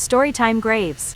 Storytime graves.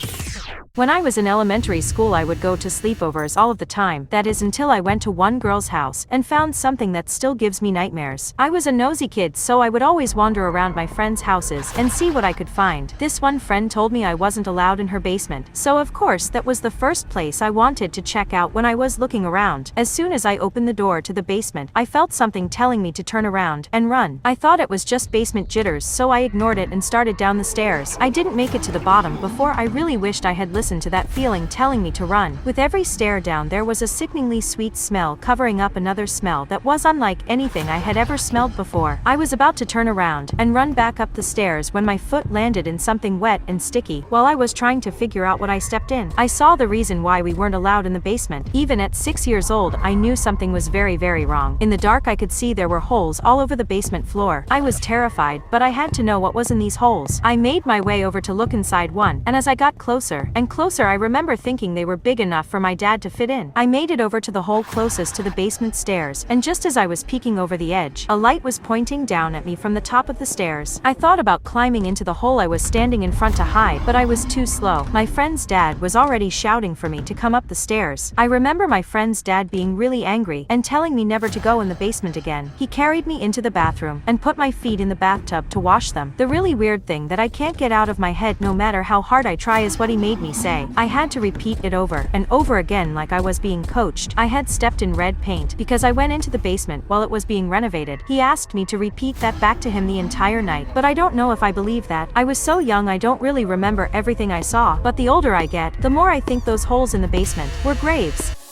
When I was in elementary school, I would go to sleepovers all of the time, that is until I went to one girl's house and found something that still gives me nightmares. I was a nosy kid, so I would always wander around my friends' houses and see what I could find. This one friend told me I wasn't allowed in her basement, so of course that was the first place I wanted to check out when I was looking around. As soon as I opened the door to the basement, I felt something telling me to turn around and run. I thought it was just basement jitters, so I ignored it and started down the stairs. I didn't make it to the bottom before I really wished I had listened to that feeling telling me to run. With every stair down, there was a sickeningly sweet smell covering up another smell that was unlike anything I had ever smelled before. I was about to turn around and run back up the stairs when my foot landed in something wet and sticky. While I was trying to figure out what I stepped in, I saw the reason why we weren't allowed in the basement. Even at 6 years old, I knew something was very, very wrong. In the dark, I could see there were holes all over the basement floor. I was terrified, but I had to know what was in these holes. I made my way over to look inside one, and as I got closer and closer, I remember thinking they were big enough for my dad to fit in. I made it over to the hole closest to the basement stairs, and just as I was peeking over the edge, a light was pointing down at me from the top of the stairs. I thought about climbing into the hole I was standing in front to hide, but I was too slow. My friend's dad was already shouting for me to come up the stairs. I remember my friend's dad being really angry and telling me never to go in the basement again. He carried me into the bathroom and put my feet in the bathtub to wash them. The really weird thing that I can't get out of my head no matter how hard I try is what he made me say. I had to repeat it over and over again like I was being coached. I had stepped in red paint because I went into the basement while it was being renovated. He asked me to repeat that back to him the entire night, but I don't know if I believe that. I was so young, I don't really remember everything I saw, but the older I get, the more I think those holes in the basement were graves.